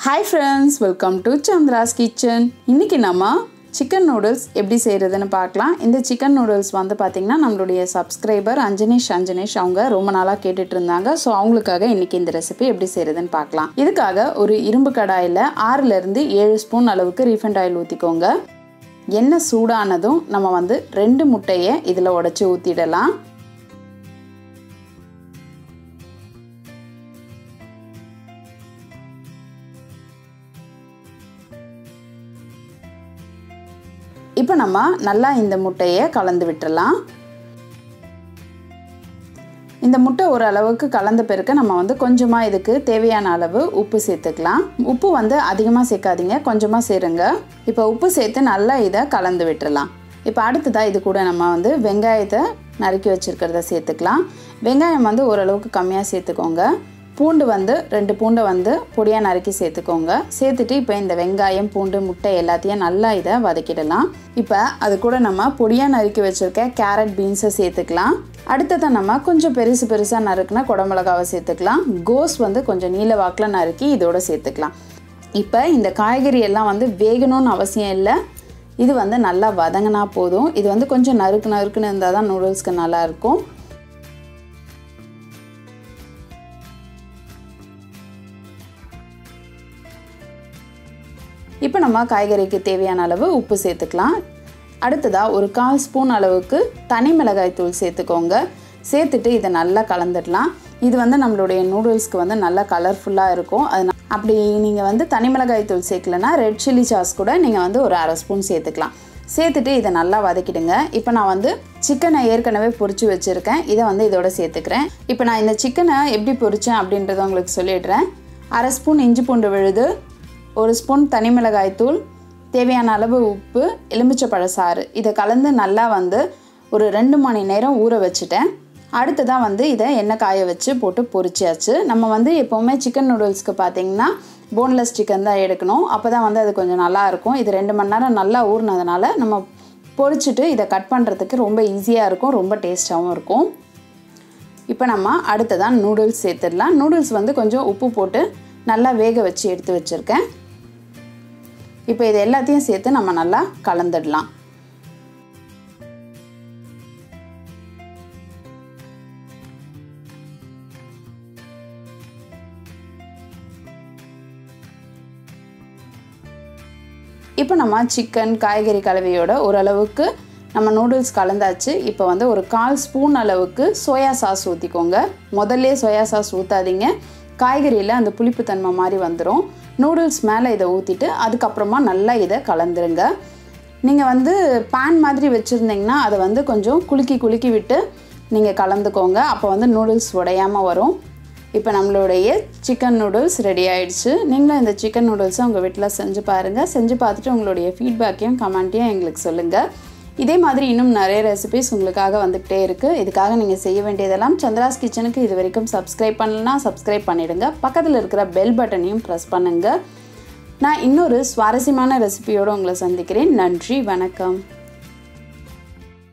Hi friends, welcome to Chandra's Kitchen. இன்னைக்கு நம்ம chicken noodles எப்படி செய்யறதுன்னு பார்க்கலாம். இந்த chicken noodles வந்து பாத்தீங்கன்னா நம்மளுடைய சப்ஸ்கிரைபர் அஞ்சனேஷ் அவங்க ரொம்ப நாளா கேட்டுட்டு இருந்தாங்க. சோ அவங்களுக்காக இன்னைக்கு இந்த ரெசிபி எப்படி செய்யறதுன்னு பார்க்கலாம். இதுக்காக ஒரு இரும்பு கடாயில 6 ல இருந்து 7 ஸ்பூன் அளவுக்கு ரீஃபைண்ட் ஆயில் ஊத்திக்கோங்க. எண்ணெய் சூடானதும் நம்ம வந்து 2 முட்டையை இதல உடைச்சு ஊத்திடலாம். இப்போ நம்ம நல்லா இந்த முட்டையை கலந்து விட்டுறலாம். இந்த முட்டை ஒரு அளவுக்கு கலந்த பிறகு நம்ம வந்து கொஞ்சமா இதுக்கு தேவையான அளவு உப்பு சேர்த்துக்கலாம். உப்பு வந்து அதிகமா சேர்க்காதீங்க, கொஞ்சமா சேருங்க. இப்போ உப்பு சேர்த்து நல்லா இத கலந்து விட்டுறலாம். இப்போ அடுத்ததா இது கூட நம்ம வந்து வெங்காயத்தை நறுக்கி வச்சிருக்கிறத சேர்த்துக்கலாம். வெங்காயம் வந்து ஒரு அளவுக்கு கம்மியா சேர்த்துக்கோங்க. பூண்டு வந்து 2 பூண்டை வந்து பொடியா நறுக்கி சேர்த்துக்கோங்க. சேர்த்துட்டு இப்போ இந்த வெங்காயம், பூண்டு, முட்டை எல்லாத்தையும் நல்லா இத வதக்கிடலாம். இப்போ அது கூட நம்ம பொடியா நறுக்கி வச்சிருக்க கேரட், பீன்ஸை சேர்த்துக்கலாம். அடுத்ததா நம்ம கொஞ்சம் பெருசா நறுக்குன குடமிளகாவை சேர்த்துக்கலாம். கோஸ் வந்து கொஞ்சம் நீல வாக்குல நறுக்கி இதோட சேர்த்துக்கலாம். இப்போ இந்த காய்கறி எல்லாம் வந்து வேகணும்னு அவசியம் இல்லை. இது வந்து நல்லா வதங்கினா போதும். இது வந்து கொஞ்சம் நறுக்குன்னு இருந்தா தான் நூடுல்ஸ்க்கு நல்லா இருக்கும். இப்போ நம்ம காய்கறிக்கு தேவையான அளவு உப்பு சேர்த்துக்கலாம். அடுத்ததா ஒரு 1/4 ஸ்பூன் அளவுக்கு தனி மிளகாய் தூள் சேர்த்துக்கோங்க. சேர்த்துட்டு இதை நல்லா கலந்துடலாம். இது வந்து நம்மளுடைய நூடுல்ஸ்க்கு வந்து நல்லா கலர்ஃபுல்லாக இருக்கும். அப்படி நீங்கள் வந்து தனி மிளகாய் தூள் சேர்க்கலன்னா ரெட் சில்லி சாஸ் கூட நீங்கள் வந்து ஒரு 1/2 ஸ்பூன் சேர்த்துக்கலாம். சேர்த்துட்டு இதை நல்லா வதக்கிடுங்க. இப்போ நான் வந்து சிக்கனை ஏற்கனவே பொரிச்சு வச்சுருக்கேன். இதை வந்து இதோட சேர்த்துக்கிறேன். இப்போ நான் இந்த சிக்கனை எப்படி பொரிச்சேன் அப்படின்றத உங்களுக்கு சொல்லிடுறேன். 1/2 ஸ்பூன் இஞ்சி பூண்டு விழுது, 1 ஸ்பூன் தனி மிளகாய் தூள், தேவையான அளவு உப்பு, எலுமிச்சை சாறு இதை கலந்து நல்லா வந்து ஒரு 2 மணி நேரம் ஊற வச்சுட்டேன். அடுத்ததான் வந்து இதை எண்ணெய் காய வச்சு போட்டு பொரிச்சாச்சு. நம்ம வந்து எப்போவுமே சிக்கன் நூடுல்ஸ்க்கு பார்த்தீங்கன்னா போன்லெஸ் சிக்கன் தான் எடுக்கணும். அப்போ தான் வந்து அது கொஞ்சம் நல்லாயிருக்கும். இது 2 மணி நேரம் நல்லா ஊறினதுனால நம்ம பொரிச்சிட்டு இதை கட் பண்ணுறதுக்கு ரொம்ப ஈஸியாக இருக்கும், ரொம்ப டேஸ்ட்டாகவும் இருக்கும். இப்போ நம்ம அடுத்ததான் நூடுல்ஸ் சேர்த்துடலாம். நூடுல்ஸ் வந்து கொஞ்சம் உப்பு போட்டு நல்லா வேக வச்சு எடுத்து வச்சுருக்கேன். இப்போ இது எல்லாத்தையும் சேர்த்து நம்ம நல்லா கலந்துடலாம். இப்போ நம்ம சிக்கன் காய்கறி கலவையோட ஓரளவுக்கு நம்ம நூடுல்ஸ் கலந்தாச்சு. இப்போ வந்து ஒரு 1/4 ஸ்பூன் அளவுக்கு சோயா சாஸ் ஊற்றிக்கோங்க. முதல்ல சோயா சாஸ் ஊற்றாதீங்க, காய்கறியில் அந்த புளிப்புத்தன்மை மாதிரி வந்துடும். நூடுல்ஸ் மேலே இதை ஊற்றிட்டு அதுக்கப்புறமா நல்லா இதை கலந்துருங்க. நீங்கள் வந்து பேன் மாதிரி வச்சுருந்தீங்கன்னா அதை வந்து கொஞ்சம் குலுக்கி விட்டு நீங்கள் கலந்துக்கோங்க. அப்போ வந்து நூடுல்ஸ் உடையாமல் வரும். இப்போ நம்மளுடைய சிக்கன் நூடுல்ஸ் ரெடி ஆகிடுச்சு. நீங்களும் இந்த சிக்கன் நூடுல்ஸை உங்கள் வீட்டில் செஞ்சு பாருங்கள். செஞ்சு பார்த்துட்டு உங்களுடைய ஃபீட்பேக்கையும் கமெண்ட்டையும் எங்களுக்கு சொல்லுங்கள். இதே மாதிரி இன்னும் நிறைய ரெசிபிஸ் உங்களுக்காக வந்துகிட்டே இருக்குது. இதுக்காக நீங்கள் செய்ய வேண்டியதெல்லாம் சந்திராஸ் கிச்சனுக்கு இது வரைக்கும் சப்ஸ்கிரைப் பண்ணலன்னா சப்ஸ்கிரைப் பண்ணிவிடுங்க. பக்கத்தில் இருக்கிற பெல் பட்டனையும் ப்ரெஸ் பண்ணுங்கள். நான் இன்னொரு சுவாரஸ்யமான ரெசிபியோடு உங்களை சந்திக்கிறேன். நன்றி, வணக்கம்.